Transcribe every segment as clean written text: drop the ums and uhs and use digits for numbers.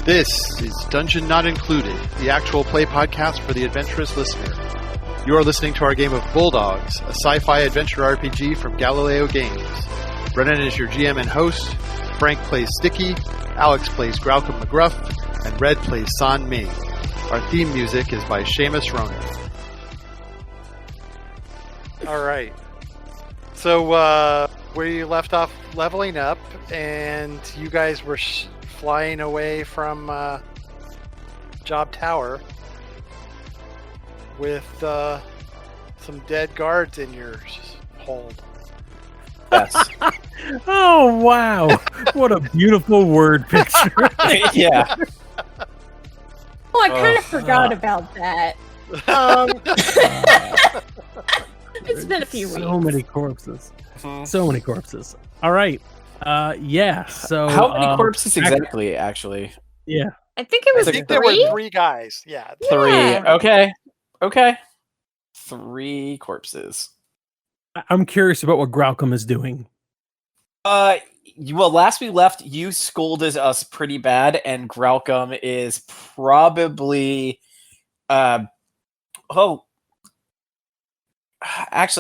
This is Dungeon Not Included, the actual play podcast for the adventurous listener. You are listening to our game of Bulldogs, a sci-fi adventure RPG from Galileo Games. Brennan is your GM and host, Frank plays Sticky, Alex plays Graucom McGruff, and Red plays San Ming. Our theme music is by Seamus Ronan. Alright. So, we left off leveling up, and you guys were flying away from Job Tower with some dead guards in your hold. Yes. Oh, wow. What a beautiful word picture. Yeah. Oh, I kind of forgot about that. It's been a few weeks. So many corpses. So many corpses. All right. Yeah. So how many corpses exactly? Actually, yeah. I think it was I think there were 3 guys. Yeah. 3. Yeah. Okay. 3 corpses. I'm curious about what Graucom is doing. Well, last we left, you scolded us pretty bad, and Graucom is probably, actually,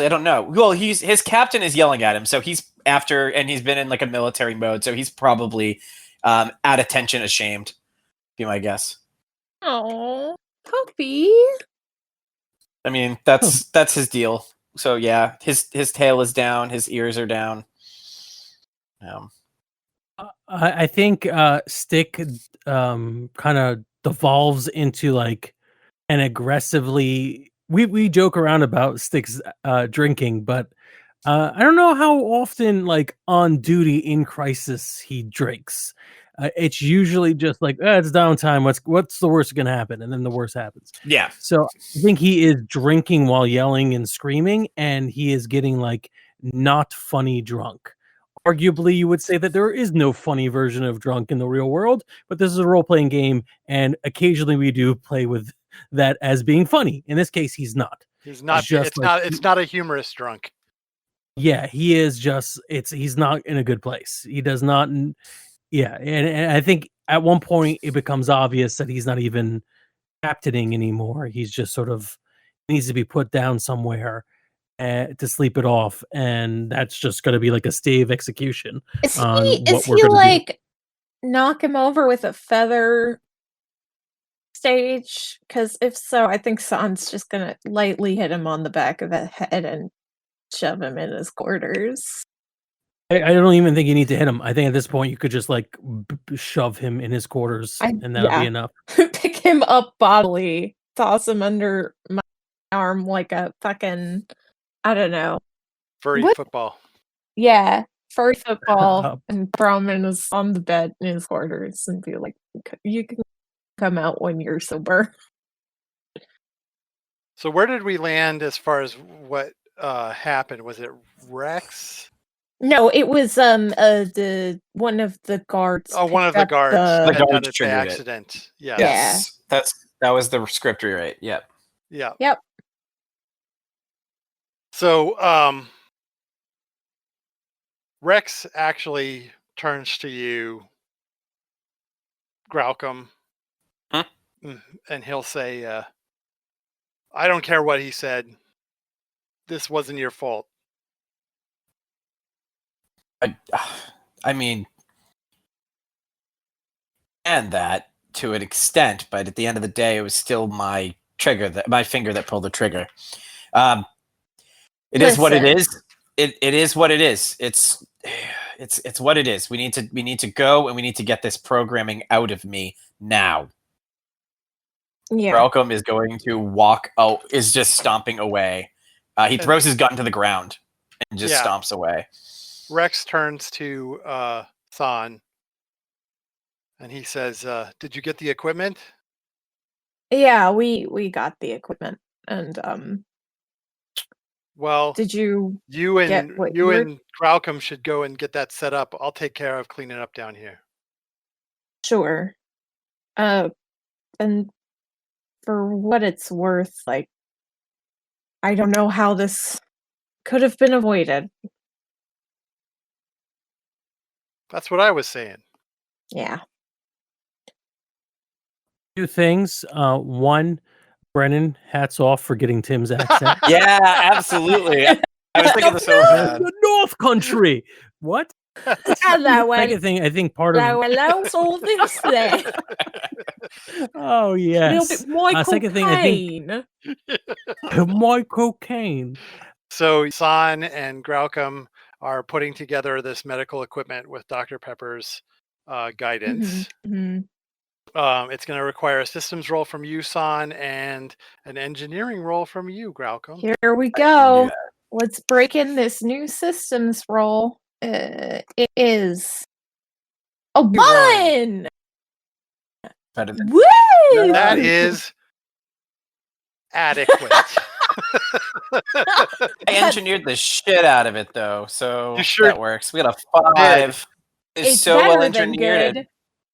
I don't know. Well, his captain is yelling at him, so he's after, and he's been in like a military mode, so he's probably at attention, ashamed. Be my guess. Oh, puppy. I mean, that's his deal. So yeah, his tail is down, his ears are down. I think Stick kind of devolves into like an aggressively. We joke around about Stick's drinking, but I don't know how often, like on duty in crisis, he drinks. It's usually just like it's downtime. What's the worst going to happen? And then the worst happens. Yeah. So I think he is drinking while yelling and screaming, and he is getting like not funny drunk. Arguably, you would say that there is no funny version of drunk in the real world, but this is a role-playing game, and occasionally we do play with that as being funny. In this case, he's not. He's not. It's not a humorous drunk. Yeah, he is just. He's not in a good place. He does not. Yeah, and I think at one point it becomes obvious that he's not even captaining anymore. He's just sort of needs to be put down somewhere to sleep it off, and that's just going to be like a stave execution. Is he like knock him over with a feather stage? Because if so, I think San's just going to lightly hit him on the back of the head and shove him in his quarters. I don't even think you need to hit him. I think at this point you could just like shove him in his quarters, and that'll be enough. Pick him up bodily, toss him under my arm like a fucking, I don't know. Furry football. Yeah, furry football, and throw him on the bed in his quarters and be like, you can come out when you're sober. So where did we land as far as what happened? Was it Rex? No, it was the one of the guards. Oh, one of the guards. The guards by triggered accident. It. Yes. That was the script rewrite. Yep. Yeah. Yep. So Rex actually turns to you, Graucom, and he'll say, I don't care what he said. This wasn't your fault. I mean, and that to an extent, but at the end of the day, it was still my finger that pulled the trigger. It is what it is. It is what it is. It's what it is. We need to go, and we need to get this programming out of me now. Yeah. Graucom is going to walk out. Is just stomping away. He throws his gun to the ground and just stomps away. Rex turns to San, and he says, did you get the equipment? Yeah, we got the equipment, and well, did you and Graucom should go and get that set up. I'll take care of cleaning up down here. Sure. And for what it's worth, like, I don't know how this could have been avoided. That's what I was saying. Yeah. Two things. One, Brennan, hats off for getting Tim's accent. Yeah, absolutely. I was thinking the same. The North Country. What? Hello, Second thing, I think part of hello, all this there. oh yes. Michael Second thing, I think Michael Caine. So San and Graucom are putting together this medical equipment with Dr. Pepper's guidance. It's going to require a systems role from you, San, and an engineering role from you, Graucom. Here we go. Let's break in this new systems role. It is a 1. Woo! That is adequate. I engineered the shit out of it, though, so sure that works. We got a 5. It's so better well than engineered. good.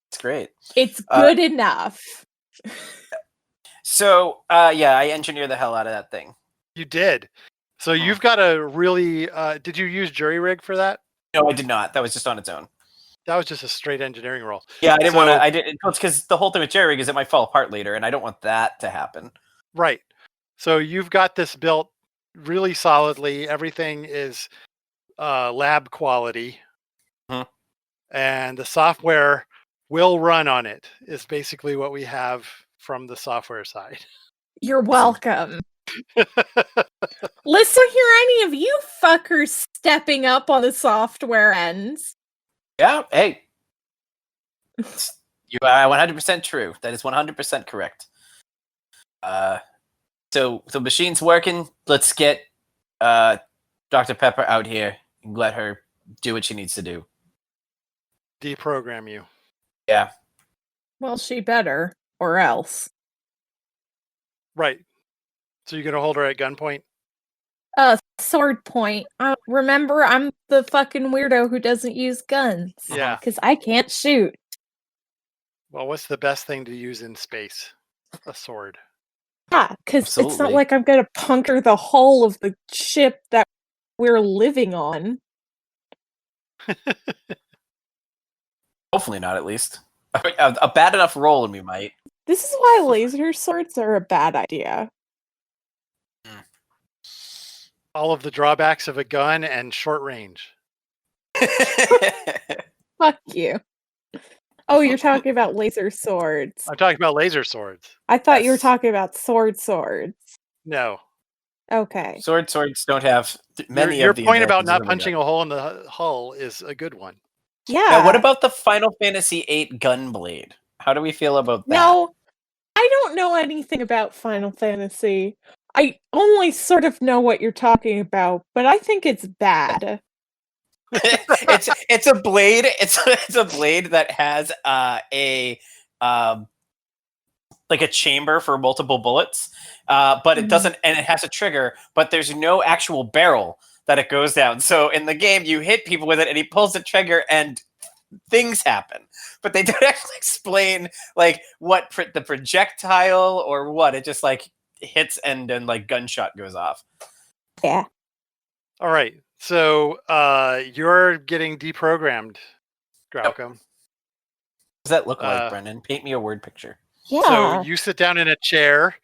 It's great. It's good enough. So, yeah, I engineered the hell out of that thing. You did. So you've got a really. Did you use jury rig for that? No, I did not. That was just on its own. That was just a straight engineering role. Yeah, I didn't want to. I didn't. It's because the whole thing with jury rig is it might fall apart later, and I don't want that to happen. Right. So you've got this built really solidly. Everything is lab quality. And the software will run on it, is basically what we have from the software side. You're welcome. Let's not hear any of you fuckers stepping up on the software ends. Yeah, hey. You are 100% true. That is 100% correct. So the machine's working. Let's get Dr. Pepper out here and let her do what she needs to do. Deprogram you. Yeah. Well, she better, or else. Right. So you're gonna hold her at gunpoint? Sword point. Remember, I'm the fucking weirdo who doesn't use guns. Yeah. Because I can't shoot. Well, what's the best thing to use in space? A sword. Yeah, because it's not Absolutely. like I'm gonna puncture the hull of the ship that we're living on. Hopefully not, at least. A bad enough roll and we might. This is why laser swords are a bad idea. All of the drawbacks of a gun and short range. Fuck you. Oh, you're talking about laser swords. I'm talking about laser swords. I thought you were Yes. talking about swords. No. Okay. Swords don't have many Your of the point about advantages not of a punching gun. a hole in the hull is a good one. Yeah. Now, what about the Final Fantasy VIII Gunblade? How do we feel about that? No, I don't know anything about Final Fantasy. I only sort of know what you're talking about, but I think it's bad. it's a blade. It's a blade that has a like a chamber for multiple bullets, but it doesn't, and it has a trigger, but there's no actual barrel that it goes down. So in the game, you hit people with it, and he pulls the trigger, and things happen. But they don't actually explain like what the projectile or what. It just like hits and then like gunshot goes off. Yeah. All right. So you're getting deprogrammed, Graucom. What does that look like, Brendan? Paint me a word picture. Yeah. So you sit down in a chair.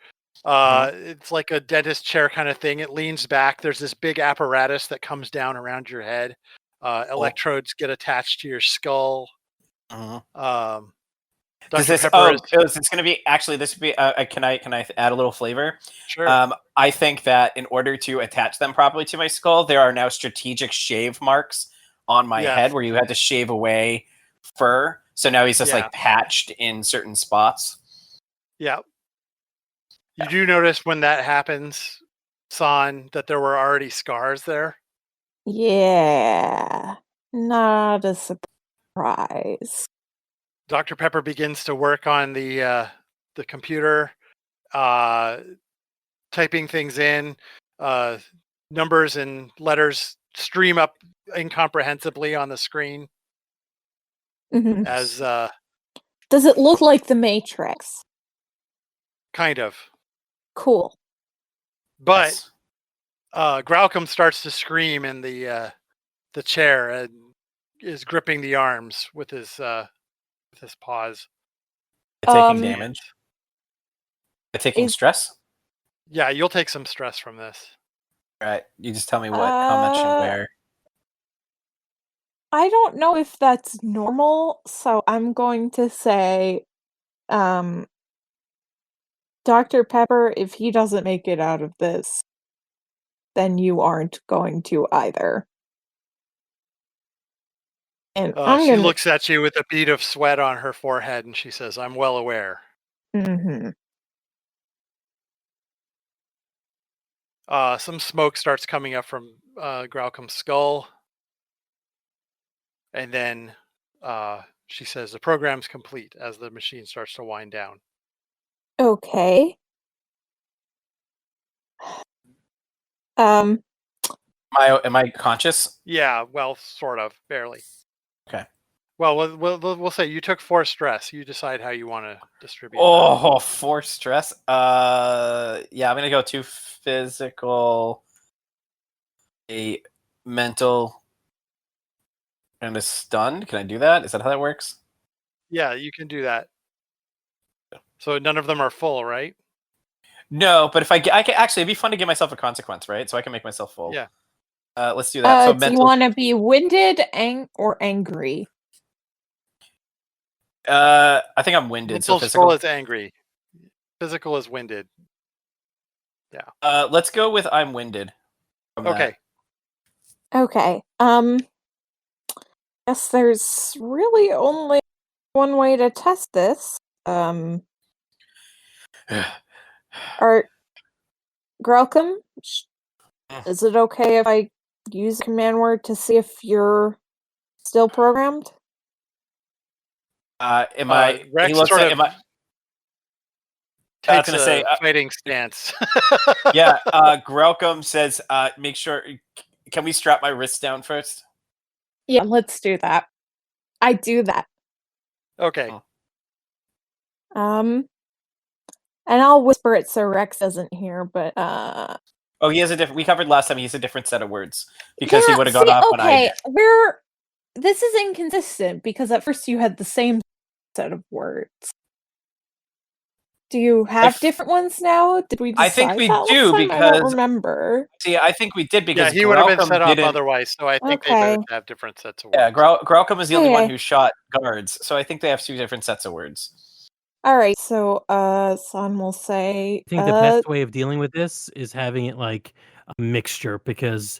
It's like a dentist chair kind of thing. It leans back. There's this big apparatus that comes down around your head. Electrodes get attached to your skull. Is this going to be actually? This would be. Can I add a little flavor? Sure. I think that in order to attach them properly to my skull, there are now strategic shave marks on my head where you had to shave away fur. So now he's just like patched in certain spots. Yeah. You do notice when that happens, San, that there were already scars there? Yeah. Not a surprise. Dr. Pepper begins to work on the computer, typing things in. Numbers and letters stream up incomprehensibly on the screen. Mhm. As Does it look like the Matrix? kind of. Cool. But Graucom starts to scream in the chair and is gripping the arms with his paws. Taking damage. Taking stress? Yeah, you'll take some stress from this. All right. You just tell me how much and where. I don't know if that's normal, so I'm going to say, Dr. Pepper, if he doesn't make it out of this, then you aren't going to either. And She looks at you with a bead of sweat on her forehead, and she says, "I'm well aware." Mm-hmm. Some smoke starts coming up from Graucom's skull, and then she says, "The program's complete," as the machine starts to wind down. Okay. Am I conscious? Yeah, well, sort of, barely. Okay. Well, we'll say you took 4 stress. You decide how you want to distribute. Oh, 4 stress. Yeah, I'm gonna go 2 physical, a mental, and a stunned. Can I do that? Is that how that works? Yeah, you can do that. So none of them are full, right? No, but if I can actually, it'd be fun to give myself a consequence, right? So I can make myself full. Yeah. Let's do that. So do mental. you want to be winded, or angry? I think I'm winded. Mental So physical is angry. Physical is winded. Yeah. Let's go with I'm winded. Okay. Okay. Guess there's really only one way to test this. Art Grelcom, is it okay if I use the command word to see if you're still programmed? Am I? Rex He looks sort at. of Am I? I was takes gonna a say. fighting stance. Yeah. Grelcom says, "Make sure. Can we strap my wrists down first?" Yeah, let's do that. I do that. Okay. And I'll whisper it so Rex doesn't hear, but Oh, he has a different. We covered last time. He has a different set of words because he would have gone off when I did. This is inconsistent because at first you had the same set of words. Do you have different ones now? Did we decide I think we that do last time? because I don't remember. See, I think we did because he would have been Grelcom set up didn't. otherwise, so I think they Okay. both have different sets of words. Yeah, Grelcom is the only one Okay. who shot guards, so I think they have 2 different sets of words. All right, so San will say. I think the best way of dealing with this is having it like a mixture, because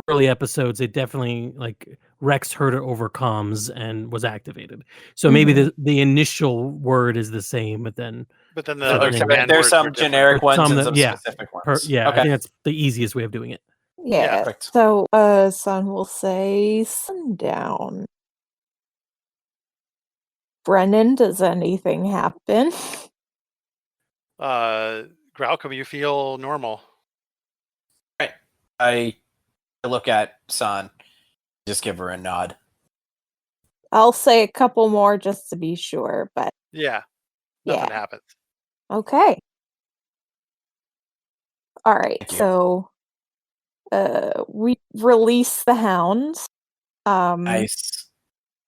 early episodes it definitely like Rex heard it over comms and was activated. So maybe the initial word is the same, but then there's some generic ones and some specific ones. Okay. I think that's the easiest way of doing it. Yeah. So San will say sundown. Brennan, does anything happen? Graucom, you feel normal. Right. I look at San, just give her a nod. I'll say a couple more just to be sure, but nothing happens. Okay. All right. So we release the hounds. Nice.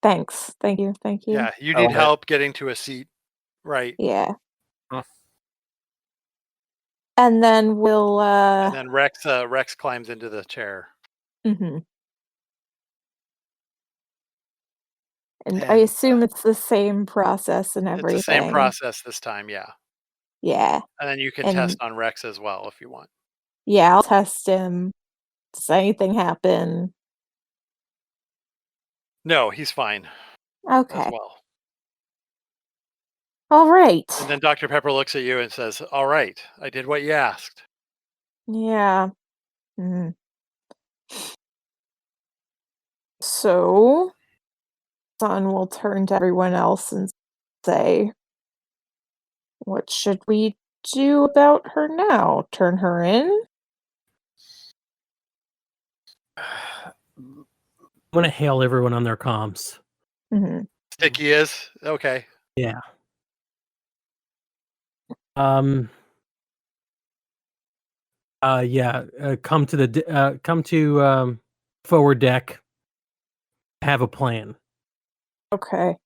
Thanks. Thank you. Yeah, you need help getting to a seat, right? Yeah. And then we'll and then Rex climbs into the chair. Mm-hmm. And I assume it's the same process and everything. It's the same process this time, yeah. Yeah. And then you can test on Rex as well if you want. Yeah, I'll test him. Does anything happen? No, he's fine. Okay. As well. All right. And then Dr. Pepper looks at you and says, "All right, I did what you asked." Yeah. Mm-hmm. So, Son will turn to everyone else and say, "What should we do about her now? Turn her in?" I'm gonna hail everyone on their comms. Mm-hmm. Sticky is okay. Yeah. Come to forward deck. Have a plan. Okay.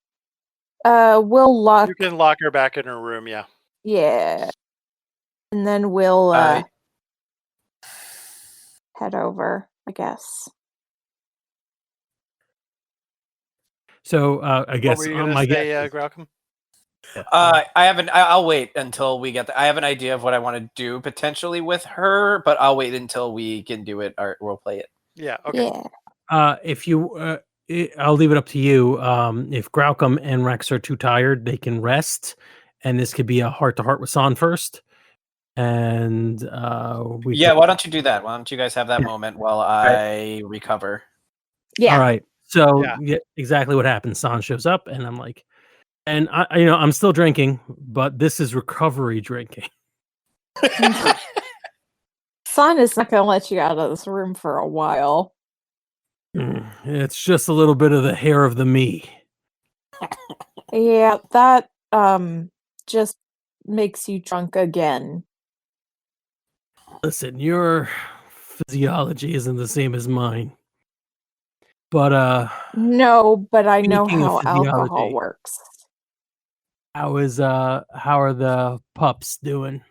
We'll lock. You can lock her back in her room, yeah. Yeah. And then we'll Uh, head over, I guess. So I What guess were you going my to say, guess. Graucom? I'll wait until we get I have an idea of what I want to do potentially with her, but I'll wait until we can do it or we'll play it. Yeah, okay. Yeah. If you, I'll leave it up to you. If Graucom and Rex are too tired, they can rest, and this could be a heart-to-heart with San first. And Yeah, why don't you do that? Why don't you guys have that Yeah. moment while I recover? Yeah. All right. So Yeah. exactly what happens. San shows up, and I'm like, and I'm still drinking, but this is recovery drinking. Son is not going to let you out of this room for a while. It's just a little bit of the hair of the me. Yeah, that just makes you drunk again. Listen, your physiology isn't the same as mine. But No, but I know speaking of how alcohol physiology, works. how are the pups doing?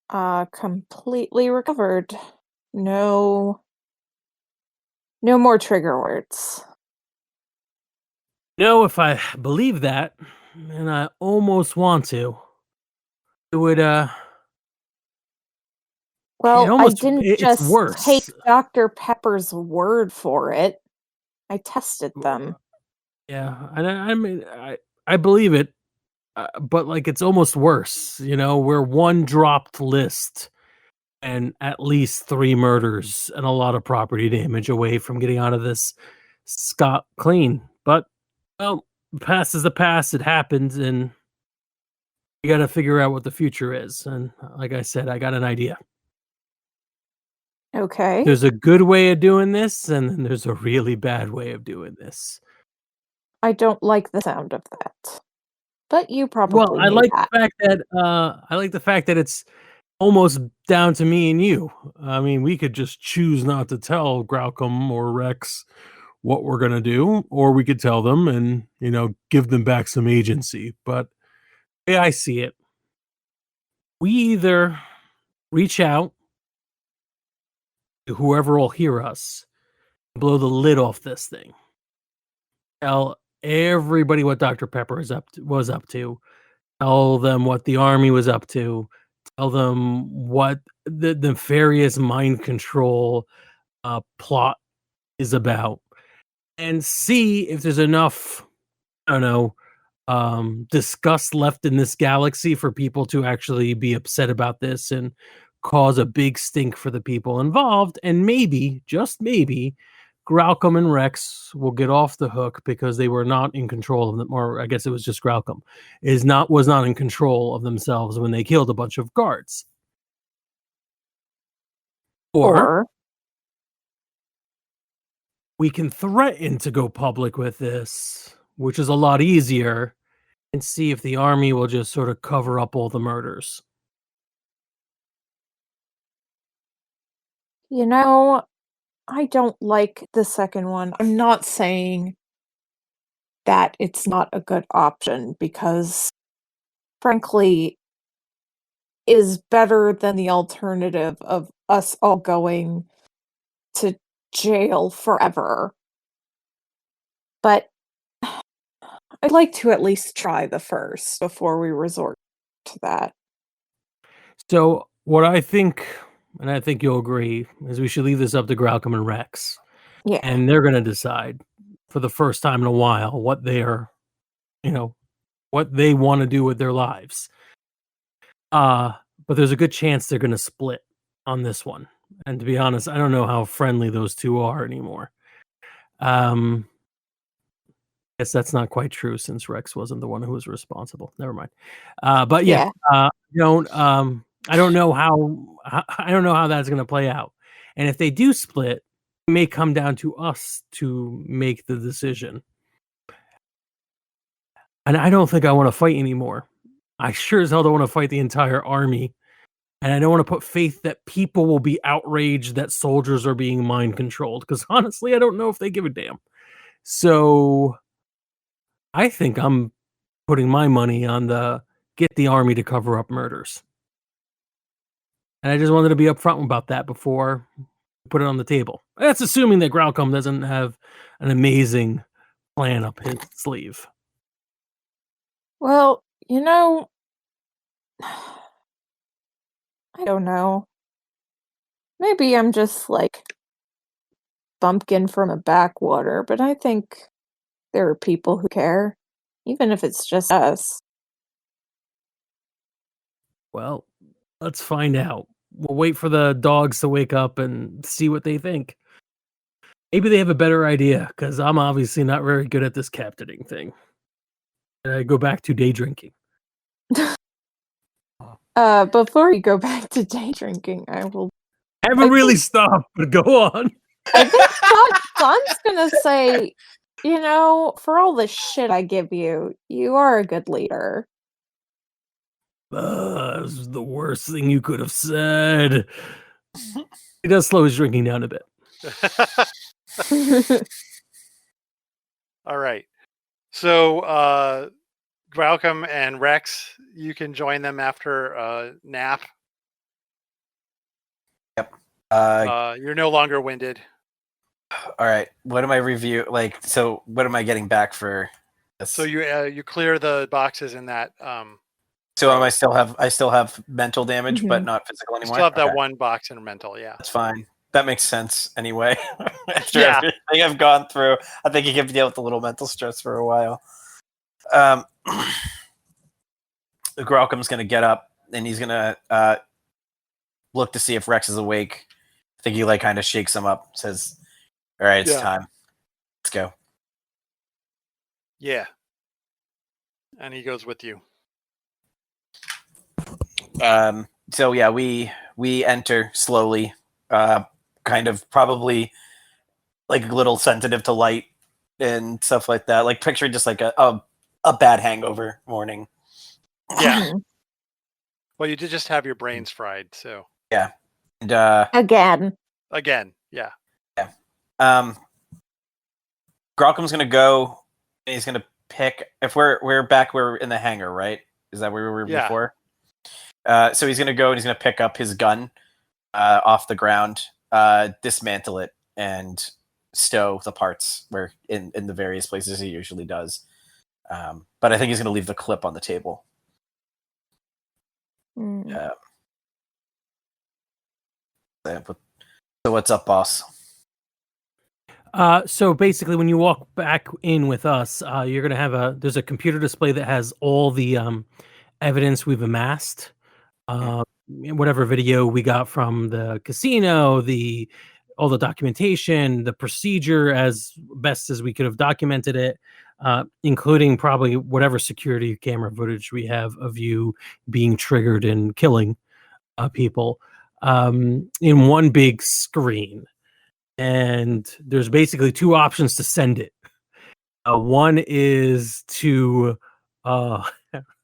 Completely recovered. No more trigger words. If I believe that, and I almost want to, it would Well, I didn't it's just worse. take Dr. Pepper's word for it. I tested them. Yeah, and I mean I believe it, but like it's almost worse. We're one dropped list and at least 3 murders and a lot of property damage away from getting out of this scot clean. But well, the past is the past. It happens, and you got to figure out what the future is. And like I said, I got an idea. Okay. There's a good way of doing this, and then there's a really bad way of doing this. I don't like the sound of that. But you probably Well, I knew like that. the fact that it's almost down to me and you. I mean, we could just choose not to tell Graucom or Rex what we're gonna do, or we could tell them and give them back some agency. But the way I see it, we either reach out to whoever will hear us, blow the lid off this thing, tell everybody what Dr. Pepper was up to, tell them what the army was up to, tell them what the nefarious mind control plot is about, and see if there's enough, I don't know, disgust left in this galaxy for people to actually be upset about this and cause a big stink for the people involved. And maybe, just maybe, Graucom and Rex will get off the hook because they were not in control of them, or I guess it was just Graucom was not in control of themselves when they killed a bunch of guards. Or we can threaten to go public with this, which is a lot easier, and see if the army will just sort of cover up all the murders. I don't like the second one. I'm not saying that it's not a good option because, frankly, is better than the alternative of us all going to jail forever. But I'd like to at least try the first before we resort to that. So what I think, and I think you'll agree, is we should leave this up to Graucom and Rex. Yeah. And they're going to decide for the first time in a while what what they want to do with their lives. But there's a good chance they're going to split on this one. And to be honest, I don't know how friendly those two are anymore. Guess that's not quite true since Rex wasn't the one who was responsible. Never mind. But yeah, I don't know how that's going to play out. And if they do split, it may come down to us to make the decision. And I don't think I want to fight anymore. I sure as hell don't want to fight the entire army. And I don't want to put faith that people will be outraged that soldiers are being mind controlled. Because honestly, I don't know if they give a damn. So I think I'm putting my money on the get the army to cover up murders. And I just wanted to be upfront about that before we put it on the table. That's assuming that Growlcombe doesn't have an amazing plan up his sleeve. Well, I don't know. Maybe I'm just like bumpkin from a backwater, but I think there are people who care, even if it's just us. Well, let's find out. We'll wait for the dogs to wake up and see what they think. Maybe they have a better idea, because I'm obviously not very good at this captaining thing. And I go back to day drinking. Before you go back to day drinking, I haven't really stopped, but go on. I think Son's gonna say, for all the shit I give you, you are a good leader. This is the worst thing you could have said. He does slow his drinking down a bit. All right. So, Growlcombe and Rex, you can join them after nap. Yep. You're no longer winded. All right. What am I So what am I getting back for this? So you clear the boxes in that. So I still have mental damage, but not physical You anymore. still have that one box in mental. Yeah, that's fine. That makes sense anyway. After Yeah. everything I've gone through, I think you can deal with a little mental stress for a while. Growlcombe's going to get up and he's going to look to see if Rex is awake. I think he kind of shakes him up, says, "All right, it's time. Let's go." Yeah. And he goes with you. So yeah, we enter slowly, kind of probably a little sensitive to light and stuff like that. Like picturing just like a bad hangover morning. Yeah. Well, you did just have your brains fried, so yeah. And Again, yeah. Growlcombe's gonna go and he's gonna pick. If we're back, we're in the hangar, right? Is that where we were before? So he's gonna go and he's gonna pick up his gun off the ground, dismantle it, and stow the parts where in the various places he usually does. But I think he's gonna leave the clip on the table. So what's up, boss? So basically, when you walk back in with us, you're gonna have there's a computer display that has all the evidence we've amassed, whatever video we got from the casino, all the documentation, the procedure as best as we could have documented it, including probably whatever security camera footage we have of you being triggered and killing people in one big screen. And there's basically two options to send it. One is to I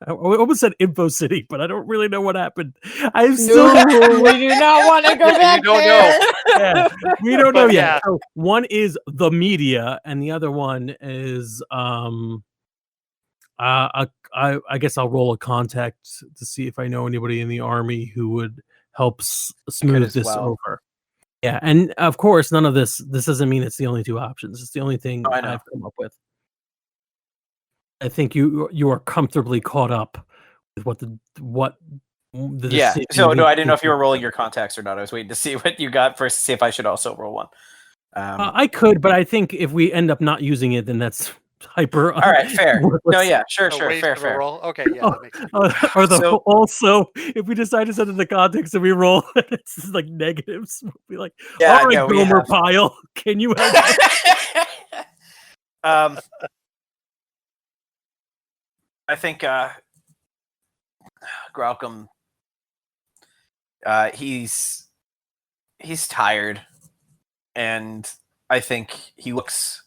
almost said Info City, but I don't really know what happened. we do not want to go back You don't there. Yeah, we don't know yet. Yeah. So one is the media, and the other one is I guess I'll roll a contact to see if I know anybody in the army who would help smooth this over. Yeah, and of course, none of this doesn't mean it's the only two options. It's the only thing I've come up with. I think you are comfortably caught up with what the yeah. So no, I didn't know if you were rolling your contacts or not. I was waiting to see what you got first to see if I should also roll one. I could, but I think if we end up not using it, then that's hyper. All right, fair. No, yeah, sure, fair. Roll. Okay, yeah. That makes sense. Also, if we decide to send it the context and we roll, it's just like negatives. We'll be like, yeah, all right, Gomer Pile, can you help? I think Growlcombe, he's tired, and I think he looks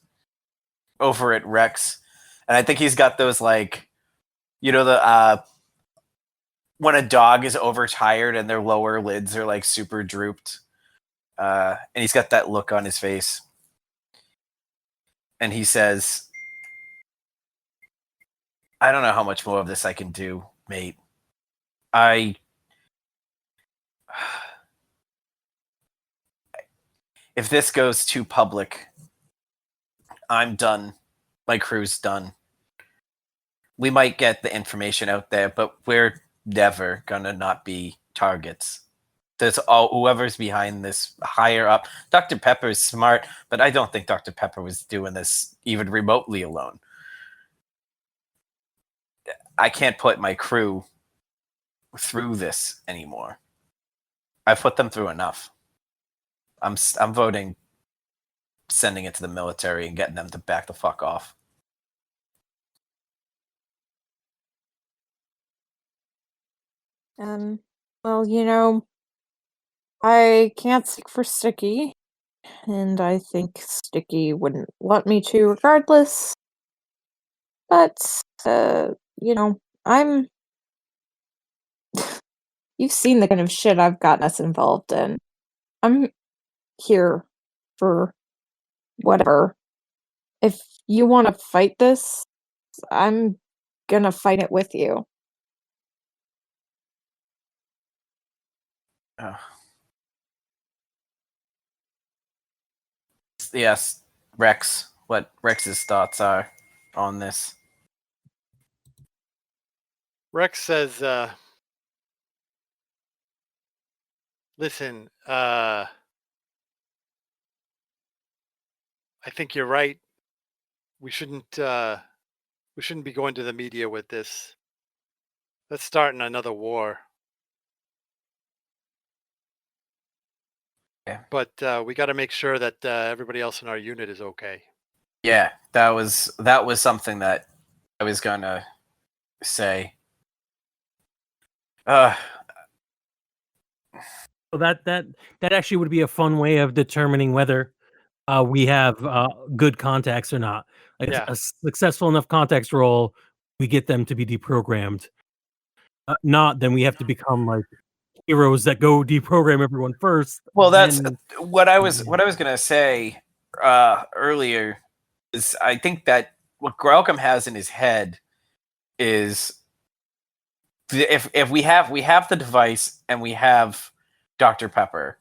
over at Rex, and I think he's got those the when a dog is overtired and their lower lids are super drooped, and he's got that look on his face, and he says, "I don't know how much more of this I can do, mate. I If this goes too public, I'm done. My crew's done. We might get the information out there, but we're never gonna not be targets. There's whoever's behind this higher up. Dr. Pepper is smart, but I don't think Dr. Pepper was doing this even remotely alone. I can't put my crew through this anymore. I've put them through enough. I'm voting sending it to the military and getting them to back the fuck off. Well, I can't speak for Sticky, and I think Sticky wouldn't want me to regardless. But, I'm. You've seen the kind of shit I've gotten us involved in. I'm here for whatever. If you want to fight this, I'm gonna fight it with you. Yes, Rex. What Rex's thoughts are on this? Rex says, listen, I think you're right. We shouldn't be going to the media with this. Let's start another war. Yeah. But we got to make sure that everybody else in our unit is okay. Yeah, that was something that I was gonna say. Well, that actually would be a fun way of determining whether we have good contacts or not. Like Yeah. a successful enough contacts roll, we get them to be deprogrammed. Not then we have to become like heroes that go deprogram everyone first. Well, that's then- what I was gonna say earlier. Is I think that what Grelcom has in his head is if we have the device and we have Dr. Pepper,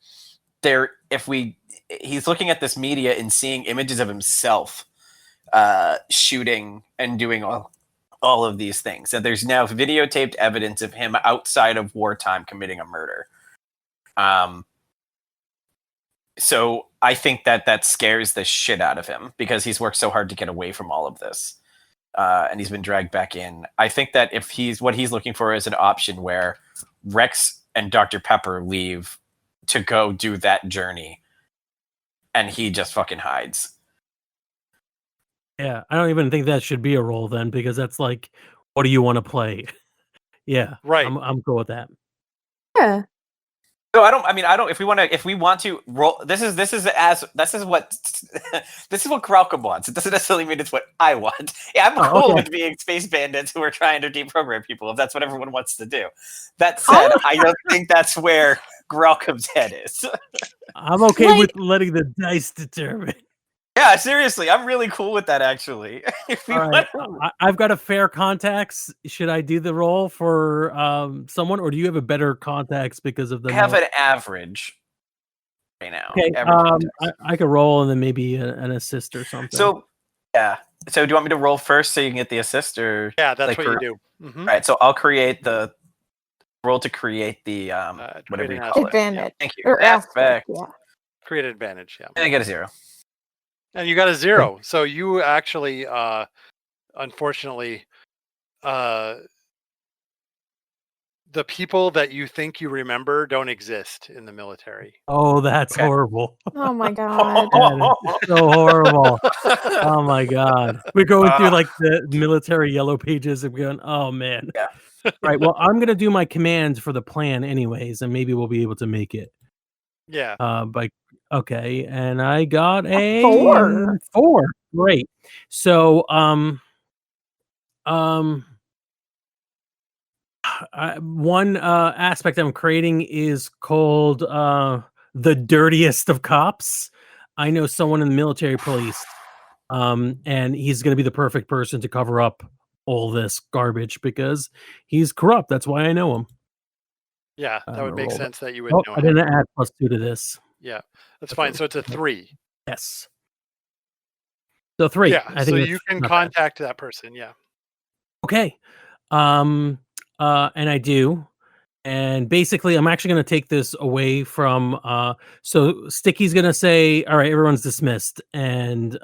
he's looking at this media and seeing images of himself shooting and doing all of these things. So there's now videotaped evidence of him outside of wartime committing a murder. So I think that scares the shit out of him because he's worked so hard to get away from all of this. And he's been dragged back in. I think that if what he's looking for is an option where Rex and Dr. Pepper leave to go do that journey and he just fucking hides. Yeah, I don't even think that should be a role then, because that's like, what do you want to play? Yeah, Right. I'm cool with that. Yeah. No, I don't. If we want to roll, this is what Graucom wants. It doesn't necessarily mean it's what I want. Yeah, I'm cool with being space bandits who are trying to deprogram people if that's what everyone wants to do. That said, I don't think that's where Graucom's head is. I'm okay with letting the dice determine. Yeah, seriously, I'm really cool with that, actually. All right. I've got a fair contacts. Should I do the role for someone, or do you have a better contacts because of the? I have an average right now. Okay, I could roll and then maybe an assist or something. So, yeah. So, do you want me to roll first so you can get the assist, or yeah, that's what you do. Mm-hmm. All right. So I'll create the roll to create the whatever you call advantage. It. Thank you. Or aspect. Yeah. Create advantage. Yeah. And I get a 0. And you got a 0. So you actually, unfortunately, the people that you think you remember don't exist in the military. Oh, that's horrible. Oh my god. That is so horrible. Oh my god. We're going through like the military yellow pages and going, oh man. Yeah. Right. Well, I'm gonna do my commands for the plan anyways, and maybe we'll be able to make it. Yeah. Okay, and I got a 4. 4. Great. So, one aspect I'm creating is called the dirtiest of cops. I know someone in the military police, and he's going to be the perfect person to cover up all this garbage because he's corrupt. That's why I know him. Yeah, I'm that would gonna make roll that. sense that you would Oh, know I him. didn't add +2 to this. Yeah, that's That's fine. what- So it's a 3. Yes. So 3. Yeah, I so think you that's can not bad. contact that person. Yeah. Okay. And I do. And basically, I'm actually going to take this away from. So Sticky's going to say, "All right, everyone's dismissed," and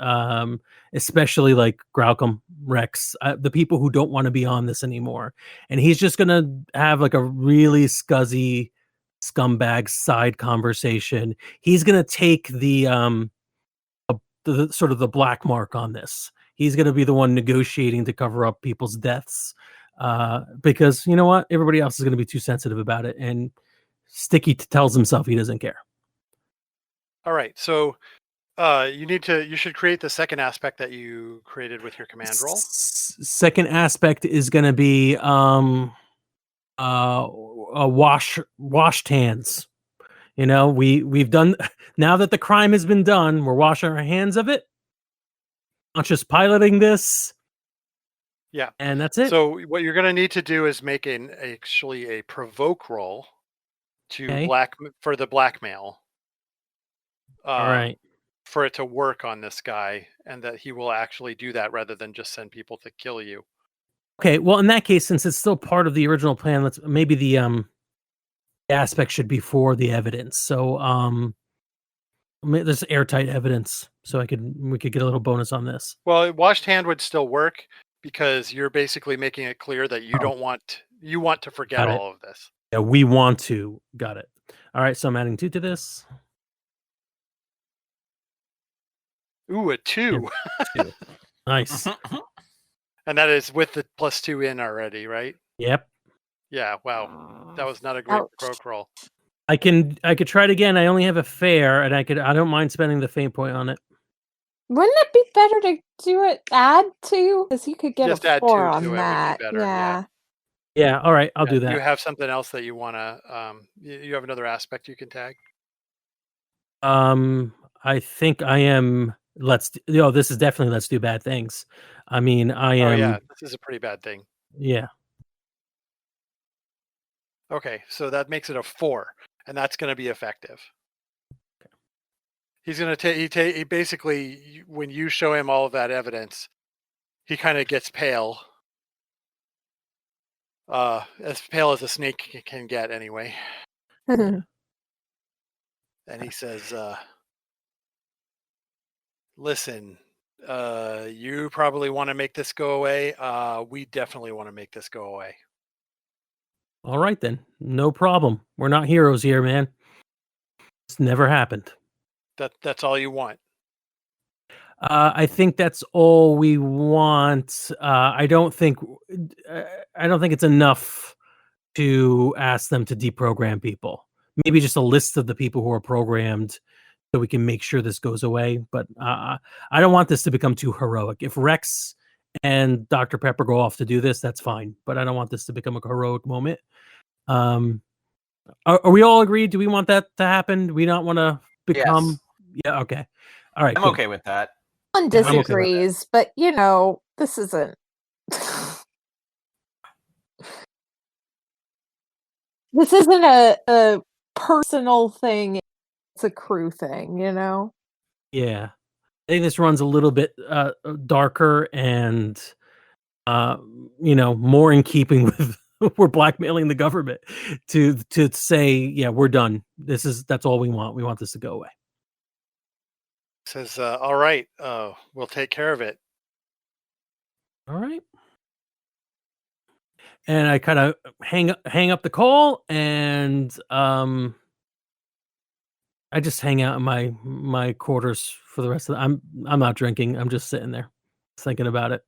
especially like Graucom, Rex, the people who don't want to be on this anymore. And he's just going to have like a really scuzzy scumbag side conversation. He's going to take the sort of the black mark on this. He's going to be the one negotiating to cover up people's deaths. Because you know what, everybody else is going to be too sensitive about it, and Sticky tells himself he doesn't care. All right. So you should create the second aspect that you created with your command roll. Second aspect is going to be washed hands. You know, we've done now that the crime has been done. We're washing our hands of it. Not just piloting this. Yeah. And that's it. So what you're going to need to do is make actually a provoke roll to for the blackmail. All right. For it to work on this guy, and that he will actually do that rather than just send people to kill you. Okay, well, in that case, since it's still part of the original plan, let's maybe the aspect should be for the evidence. So there's airtight evidence, so we could get a little bonus on this. Well, washed hand would still work because you're basically making it clear that you want to forget all of this. Yeah, we want to. Got it. All right, so I'm adding 2 to this. Ooh, a 2. Yeah, 2. Nice. And that is with the +2 in already, right? Yep. Yeah, wow. That was not a great provoke roll. I could try it again. I only have a fair, and I don't mind spending the fate point on it. Wouldn't it be better to do it add 2? Because you could get Just a add 4 2 on to that. it would be better. Yeah. Yeah, all right, I'll do that. You have something else that you want to you have another aspect you can tag? I think I am this is definitely let's do bad things. I mean, I am. Oh yeah, this is a pretty bad thing. Yeah. Okay, so that makes it a 4, and that's going to be effective. He's going to he basically, when you show him all of that evidence, he kind of gets pale. As pale as a snake can get anyway. And he says, listen, you probably want to make this go away. We definitely want to make this go away. All right then, no problem. We're not heroes here, man. It's never happened. That's all you want. I think that's all we want. I don't think it's enough to ask them to deprogram people. Maybe just a list of the people who are programmed, so we can make sure this goes away. But I don't want this to become too heroic. If Rex and Dr. Pepper go off to do this, that's fine. But I don't want this to become a heroic moment. Are we all agreed? Do we want that to happen? Do we not want to become? Yes. Yeah. Okay. All right. I'm okay with that. One disagrees, but you know, this isn't. This isn't a personal thing. It's a crew thing, you know? Yeah. I think this runs a little bit darker and more in keeping with we're blackmailing the government to say, yeah, we're done. That's all we want. We want this to go away. Says, all right, we'll take care of it. All right. And I kind of hang up the call, and I just hang out in my quarters for the rest of the. I'm not drinking. I'm just sitting there thinking about it.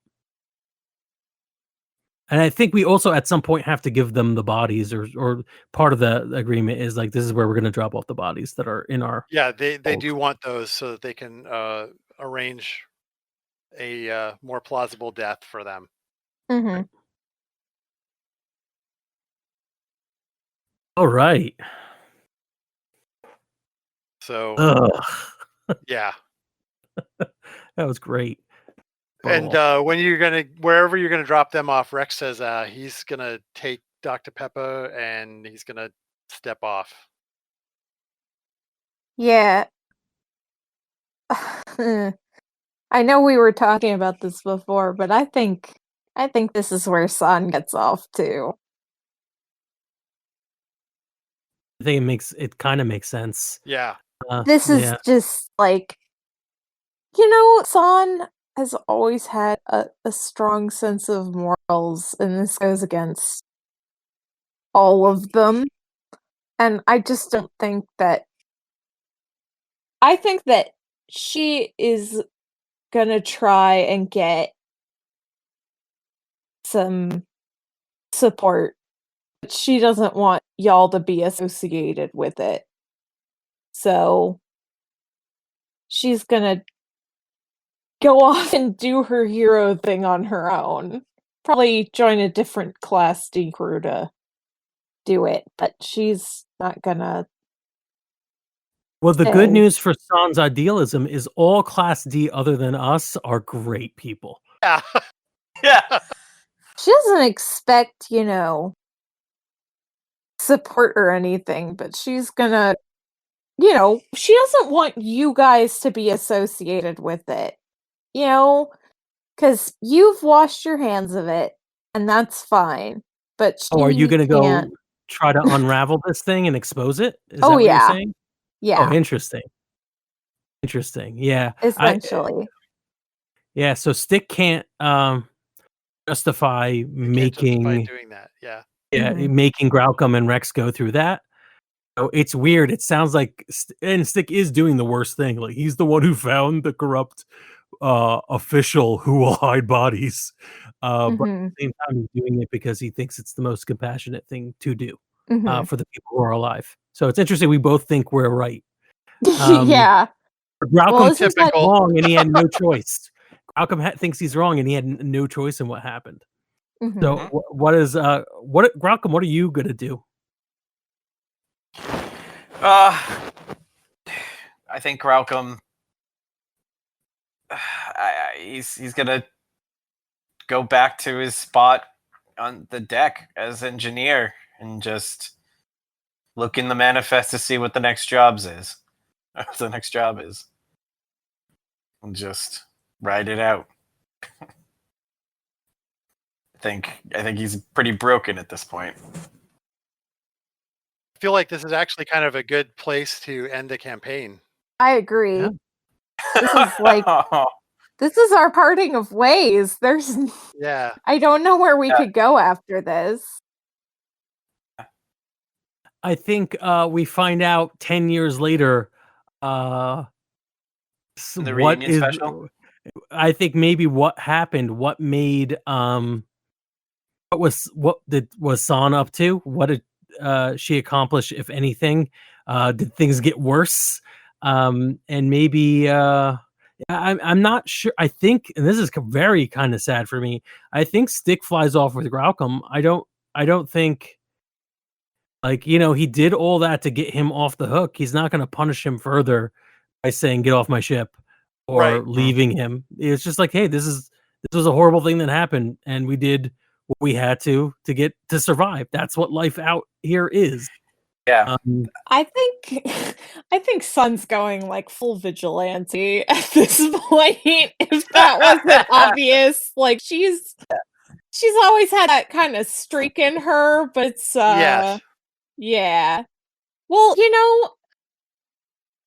And I think we also at some point have to give them the bodies, or part of the agreement is like, this is where we're going to drop off the bodies that are in our. Yeah, they do want those so that they can arrange a more plausible death for them. Mm-hmm. All right. So, yeah, that was great. And when wherever you're gonna drop them off, Rex says he's gonna take Dr. Pepper and he's gonna step off. Yeah. I know we were talking about this before, but I think this is where San gets off too. I think it kind of makes sense. Yeah. This is Yeah. just like, San has always had a strong sense of morals, and this goes against all of them. And I just don't think that. I think that she is gonna try and get some support. But she doesn't want y'all to be associated with it. So she's gonna go off and do her hero thing on her own. Probably join a different Class D crew to do it, but she's not gonna Well, the good stay. news for San's idealism is all Class D other than us are great people. Yeah. Yeah. She doesn't expect, support or anything, but she's gonna, she doesn't want you guys to be associated with it, because you've washed your hands of it, and that's fine. But Oh, are you she going to can't. go try to unravel this thing and expose it? Is that Oh, what you're yeah. saying? Yeah, Oh, interesting. Yeah. essentially. Yeah, so Stick can't justify You can't justify making doing that. Yeah. Mhm. making Graucom and Rex go through that. So it's weird. It sounds like and Stick is doing the worst thing. Like he's the one who found the corrupt official who will hide bodies. But at Mhm. the same time he's doing it because he thinks it's the most compassionate thing to do Mhm. for the people who are alive. So it's interesting we both think we're right. Um, Yeah. Well, Graucom isn't thinks that he's wrong and he had no choice. Graucom thinks he's wrong and he had no choice in what happened. Mhm. So what is Graucom, what are you going to do? I think Graucom, he's gonna go back to his spot on the deck as engineer and just look in the manifest to see what the next job is. And just ride it out. I think he's pretty broken at this point. I feel like this is actually kind of a good place to end the campaign. I agree. Yeah. This is like this is our parting of ways. There's Yeah. I don't know where we Yeah. could go after this. I think we find out 10 years later The what reunion is special? I think maybe what happened, what made what was San up to? What did she accomplish, if anything? Did things get worse? And maybe I'm not sure. I think, and this is very kind of sad for me. I think Stick flies off with Graucom. I don't think, like, he did all that to get him off the hook. He's not going to punish him further by saying "get off my ship" or Right. leaving him. It's just like, hey, this was a horrible thing that happened, and we did what we had to get to survive. That's what life out here is. Yeah. I think Sun's going like full vigilante at this point. If that wasn't obvious, like she's always had that kind of streak in her, but it's Yes. yeah. Well,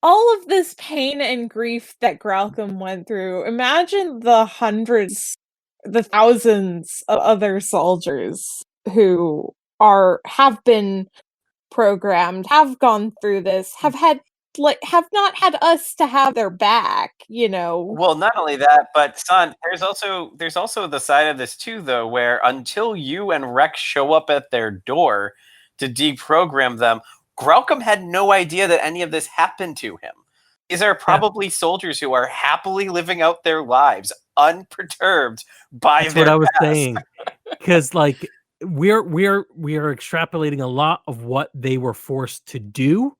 all of this pain and grief that Graucom went through, imagine the hundreds, the thousands of other soldiers who have been programmed, have gone through this, have not had us to have their back, Well, not only that, but son, there's also the side of this too, though, where until you and Rex show up at their door to deprogram them, Graucom had no idea that any of this happened to him. These are probably soldiers who are happily living out their lives, unperturbed by That's their what I was past. saying. Because like we're extrapolating a lot of what they were forced to do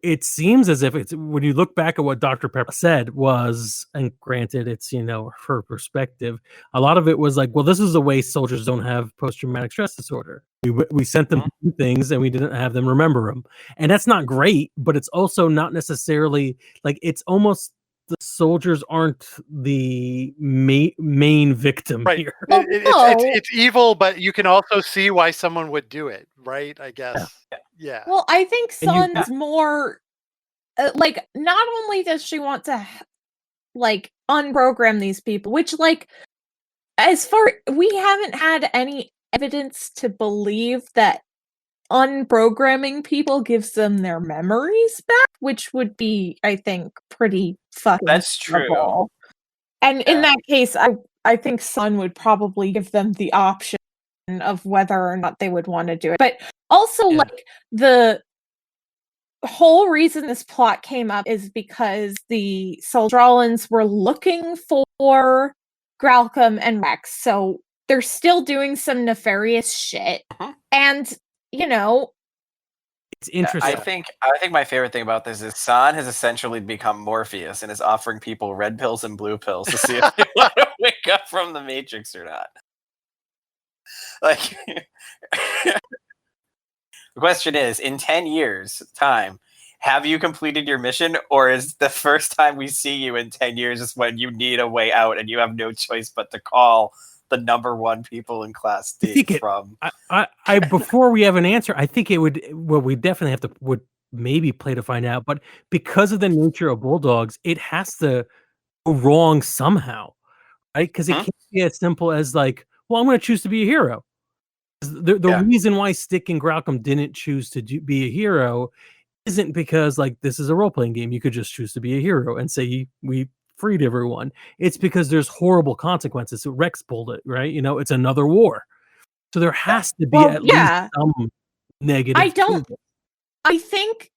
it seems as if it's when you look back at what Dr. Pepper said was, and granted, it's her perspective. A lot of it was like, well, this is the way soldiers don't have post-traumatic stress disorder. We sent them to do things and we didn't have them remember them, and that's not great. But it's also not necessarily like it's almost the soldiers aren't the main victim here. Well, It's evil, but you can also see why someone would do it, right? I guess. Yeah. Well, I think And you- Sun's more like not only does she want to like unprogram these people, which like as far we haven't had any evidence to believe that unprogramming people gives them their memories back, which would be, I think, pretty fucking That's true. terrible. And in that case, I think Sun would probably give them the option of whether or not they would want to do it. But also, like, the whole reason this plot came up is because the Soldralans were looking for Gralcom and Rex, so they're still doing some nefarious shit. And, it's interesting. I think my favorite thing about this is San has essentially become Morpheus and is offering people red pills and blue pills to see if they want to wake up from the Matrix or not. Like, the question is, in 10 years' time, have you completed your mission, or is the first time we see you in 10 years is when you need a way out and you have no choice but to call the number one people in Class D from? I before we have an answer, I think it would. Well, we definitely would maybe play to find out, but because of the nature of Bulldogs, it has to go wrong somehow, right? Because it can't be as simple as like, well, I'm going to choose to be a hero. The reason why Stick and Gralcom didn't choose to be a hero isn't because like this is a role-playing game. You could just choose to be a hero and say we freed everyone. It's because there's horrible consequences. So Rex pulled it, right? It's another war. So there has to be at least some negative. I think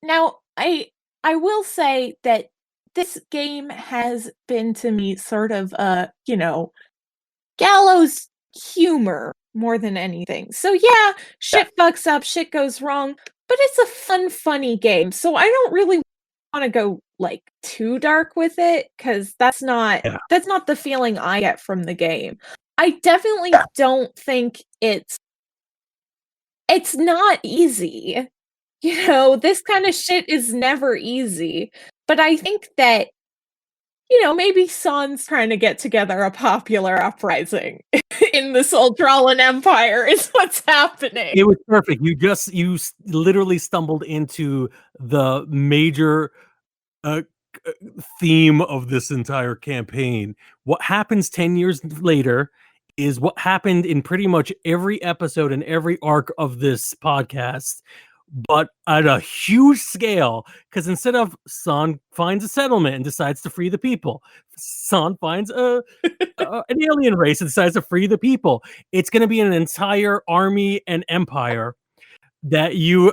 now I will say that this game has been to me sort of gallows humor more than anything. So shit fucks up, shit goes wrong, but it's a fun, funny game. So I don't really want to go like too dark with it because that's not the feeling I get from the game. I definitely don't think it's not easy. This kind of shit is never easy. But I think that maybe San's trying to get together a popular uprising in the Soldralan Empire is what's happening. It was perfect. You literally stumbled into the major theme of this entire campaign. What happens 10 years later is what happened in pretty much every episode and every arc of this podcast, but at a huge scale, because instead of San finds a settlement and decides to free the people, San finds an alien race and decides to free the people. It's going to be an entire army and empire that you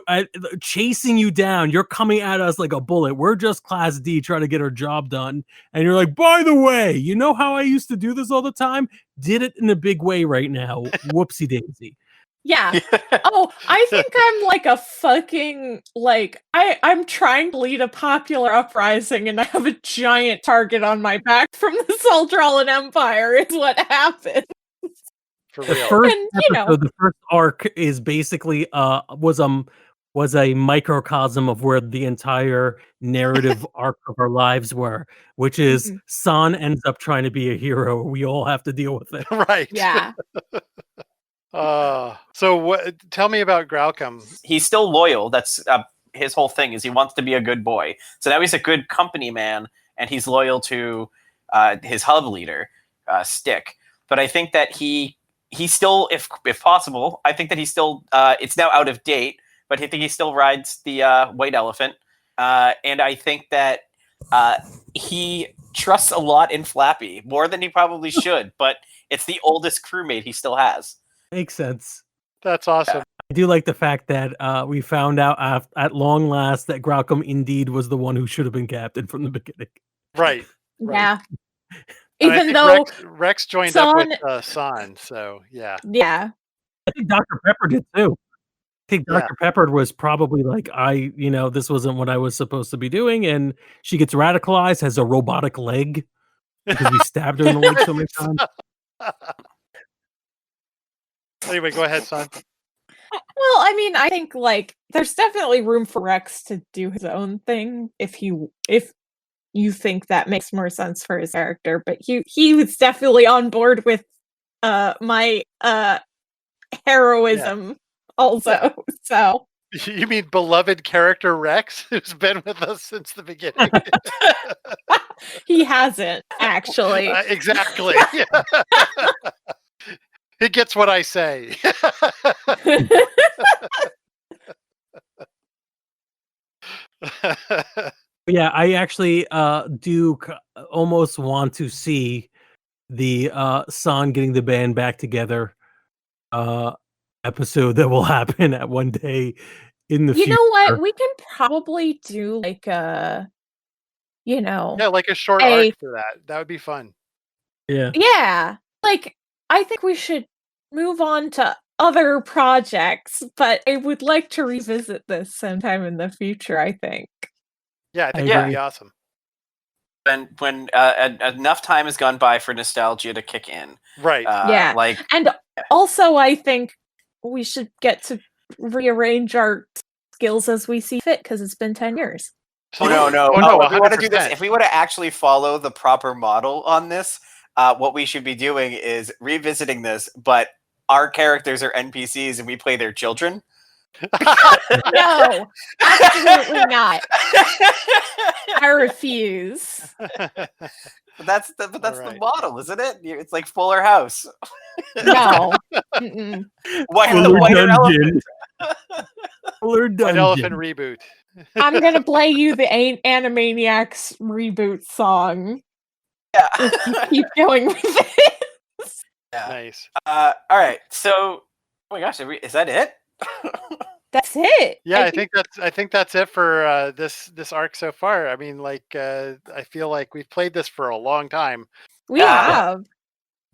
chasing you down. You're coming at us like a bullet. We're just Class D trying to get our job done. And you're like, by the way, you know how I used to do this all the time? Did it in a big way right now. Whoopsie daisy. Yeah. Oh, I think I'm like a fucking I'm trying to lead a popular uprising and I have a giant target on my back from the Soldralan Empire is what happened. For real. The first arc is basically was a microcosm of where the entire narrative arc of our lives were, which is San ends up trying to be a hero. We all have to deal with it. Right. Yeah. Tell me about Gralcom. He's still loyal. That's his whole thing is he wants to be a good boy. So now he's a good company man, and he's loyal to his hub leader, Stick. But I think that he still, if possible, I think that he still, it's now out of date, but I think he still rides the white elephant. And I think that he trusts a lot in Flappy, more than he probably should, but it's the oldest crewmate he still has. Makes sense. That's awesome. I do like the fact that we found out at long last that Gralcom indeed was the one who should have been captain from the beginning. Right. Yeah. And Even though Rex joined up with San, so yeah. Yeah. I think Dr. Pepper did too. think Dr. Pepper was probably like, this wasn't what I was supposed to be doing, and she gets radicalized, has a robotic leg because we stabbed her in the leg so many times. Anyway, go ahead, son. Well, I mean, I think like there's definitely room for Rex to do his own thing if you think that makes more sense for his character, but he was definitely on board with my heroism also. So You mean beloved character Rex, who's been with us since the beginning? he hasn't actually. Exactly. He gets what I say. Yeah, I actually do almost want to see the San getting the band back together episode that will happen at one day in the future. You know what? We can probably do like a, like a short arc for that. That would be fun. Yeah. Yeah. Like, I think we should move on to other projects, but I would like to revisit this sometime in the future, I think. Yeah, I think that'd be awesome. When enough time has gone by for nostalgia to kick in. Right. And also I think we should get to rearrange our skills as we see fit, because it's been 10 years. No. If we want to do this, if we want to actually follow the proper model on this, what we should be doing is revisiting this, but our characters are NPCs and we play their children. No, absolutely not. I refuse. That's the model, isn't it? It's like Fuller House. No. White elephant. Fuller Dungeon. White elephant reboot. I'm gonna play you the Animaniacs reboot song. Yeah. If you keep going with it. Yeah. Nice. All right. So, oh my gosh, is that it? That's it. Yeah, I think that's it for this arc so far. I mean, like, I feel like we've played this for a long time. We have.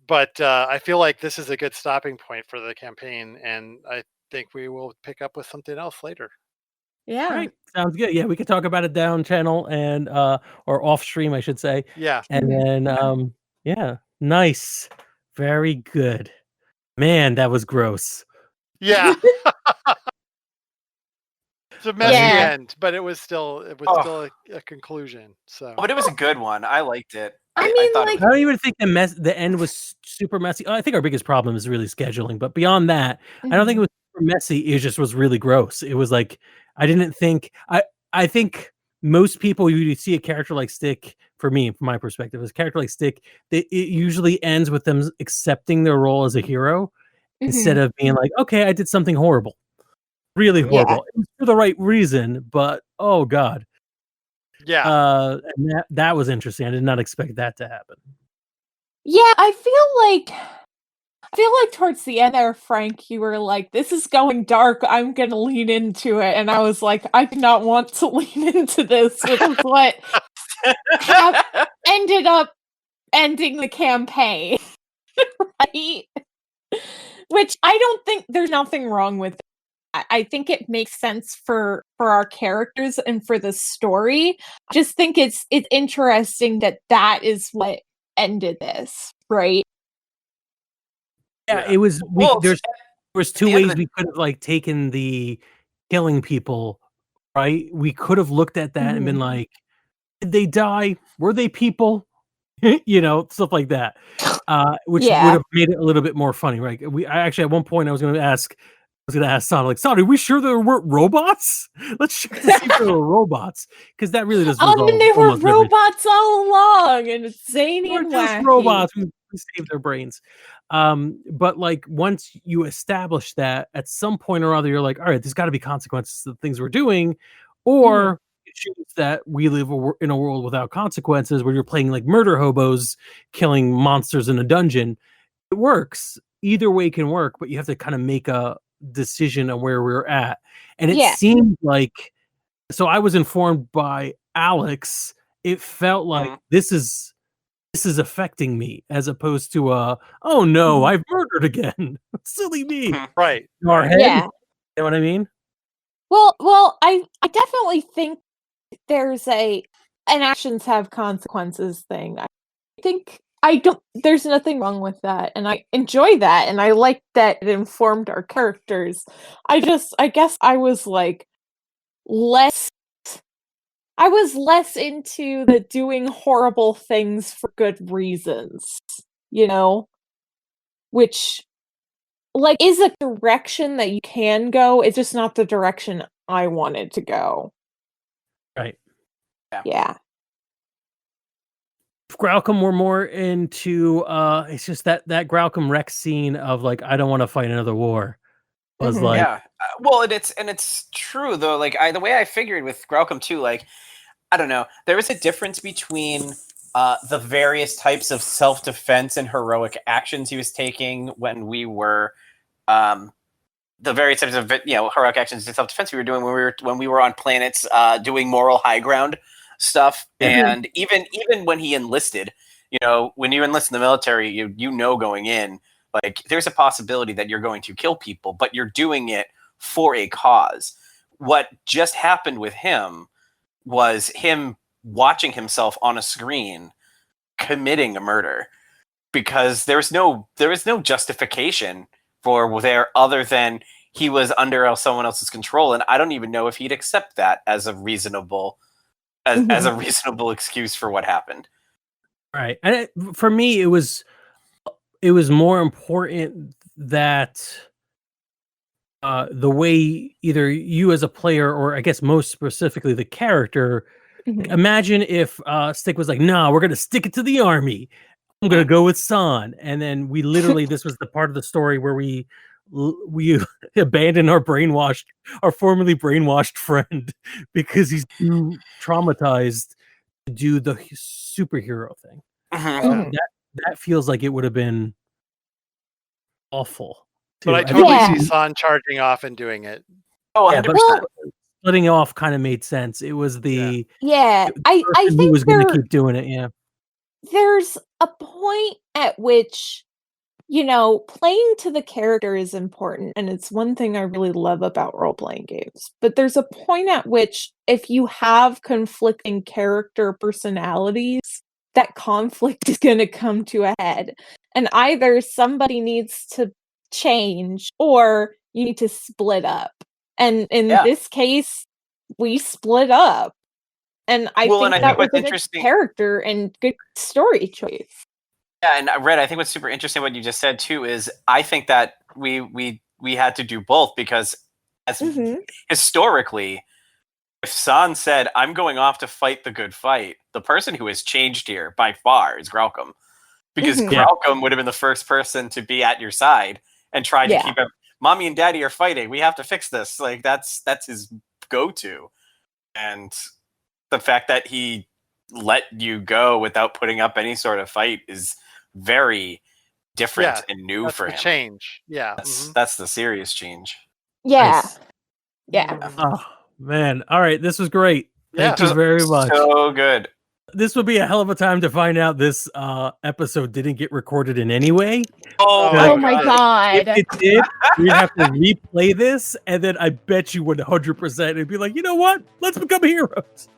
But I feel like this is a good stopping point for the campaign, and I think we will pick up with something else later. Yeah. Right. Sounds good. Yeah, we could talk about it down channel and or off stream, I should say. Yeah. And then nice. Very good. Man, that was gross. Yeah. It's a messy end, but it was still a conclusion. So, but it was a good one. I liked it. I don't even think the end was super messy. I think our biggest problem is really scheduling, but beyond that, I don't think it was super messy. It just was really gross. It was like I think most people, you see a character like Stick, from my perspective, as a character like Stick, it usually ends with them accepting their role as a hero instead of being like, okay, I did something horrible. Really horrible. It was for the right reason, but oh god. Yeah. And that was interesting. I did not expect that to happen. Yeah, I feel like towards the end there, Frank, you were like, this is going dark, I'm gonna lean into it. And I was like, I do not want to lean into this, which is what ended up ending the campaign. Right? Which I don't think there's nothing wrong with it. I think it makes sense for our characters and for the story. Just think it's interesting that is what ended this, right? Yeah, it was. There was two ways we could have like taken the killing people, right? We could have looked at that and been like, did they die? Were they people? Stuff like that, which would have made it a little bit more funny, right? I actually at one point I was going to ask Son, like, Son, are we sure there weren't robots? Let's check to see if there were robots, because that really doesn't. They were robots all along, and it's zany and wacky. Robots. We saved their brains. But like once you establish that, at some point or other, you're like, all right, there's got to be consequences to the things we're doing, or it shows that we live in a world without consequences, where you're playing like murder hobos, killing monsters in a dungeon. It works. Either way can work, but you have to kind of make a decision on where we're at. And it seemed like, so I was informed by Alex, it felt like this is affecting me, as opposed to oh no, I've murdered again. Silly me. Right. In our head, You know what I mean? Well, I definitely think there's an actions have consequences thing. I think there's nothing wrong with that, and I enjoy that, and I like that it informed our characters. I guess I was like less into the doing horrible things for good reasons, which like is a direction that you can go. It's just not the direction I wanted to go. Right. Yeah. If Graucom were more into it's just that Graucom Rex scene of like, I don't want to fight another war was Mhm. like, Yeah. Well, it's true though. Like the way I figured with Graucom too, like I don't know, there is a difference between the various types of self-defense and heroic actions he was taking when we were the various types of heroic actions and self-defense we were doing when we were on planets doing moral high ground stuff. And even when he enlisted, when you enlist in the military, you know going in, like there's a possibility that you're going to kill people, but you're doing it for a cause. What just happened with him was him watching himself on a screen committing a murder, because there was no justification for there other than he was under someone else's control, and I don't even know if he'd accept that as a reasonable as a reasonable excuse for what happened. right. And for me, it was more important that the way either you as a player, or I guess most specifically the character, imagine if Stick was like, "No, we're gonna stick it to the army. I'm gonna go with San," and then we literally this was the part of the story where we abandoned our formerly brainwashed friend because he's too traumatized to do the superhero thing. That feels like it would have been awful. But I totally see San charging off and doing it. Oh, 100%. But splitting off kind of made sense. It was the I think who was going to keep doing it. Yeah, there's a point at which playing to the character is important, and it's one thing I really love about role-playing games. But there's a point at which if you have conflicting character personalities, that conflict is going to come to a head. And either somebody needs to change or you need to split up. And in this case, we split up. And I think that was a good character and good story choice. Yeah, and Red, I think what's super interesting what you just said too is I think that we had to do both because as historically, if San said, "I'm going off to fight the good fight," the person who has changed here by far is Graucom. Because Graucom would have been the first person to be at your side and try to keep it. Mommy and Daddy are fighting. We have to fix this. Like that's his go-to. And the fact that he let you go without putting up any sort of fight is very different and new for him. Change. Yeah. That's the serious change. Yeah. Nice. Yeah. Oh man. All right. This was great. Thank you very much. So good. This would be a hell of a time to find out this episode didn't get recorded in any way. Oh my god. If it did, we'd have to replay this, and then I bet you 100% it'd be like, you know what? Let's become heroes.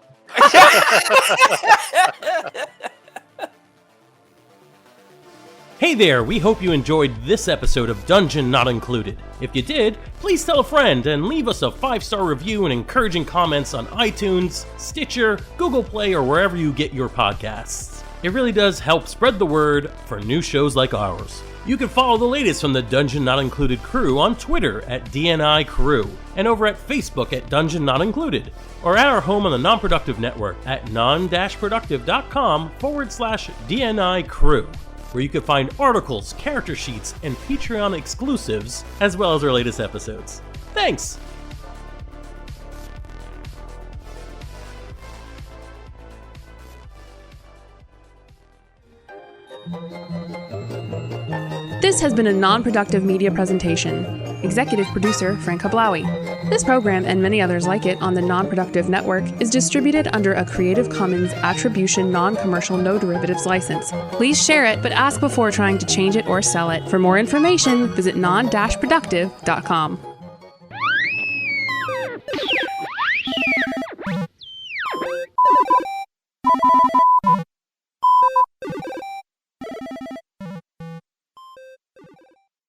Hey there, we hope you enjoyed this episode of Dungeon Not Included. If you did, please tell a friend and leave us a 5-star review and encouraging comments on iTunes, Stitcher, Google Play, or wherever you get your podcasts. It really does help spread the word for new shows like ours. You can follow the latest from the Dungeon Not Included crew on Twitter at DNI Crew, and over at Facebook at Dungeon Not Included, or at our home on the Non-Productive Network at non-productive.com/DNI Crew, where you can find articles, character sheets, and Patreon exclusives, as well as our latest episodes. Thanks! This has been a non-productive media presentation. Executive producer Frank Hablawi. This program and many others like it on the Non-Productive Network is distributed under a Creative Commons Attribution Non-Commercial No Derivatives license. Please share it, but ask before trying to change it or sell it. For more information, visit non-productive.com.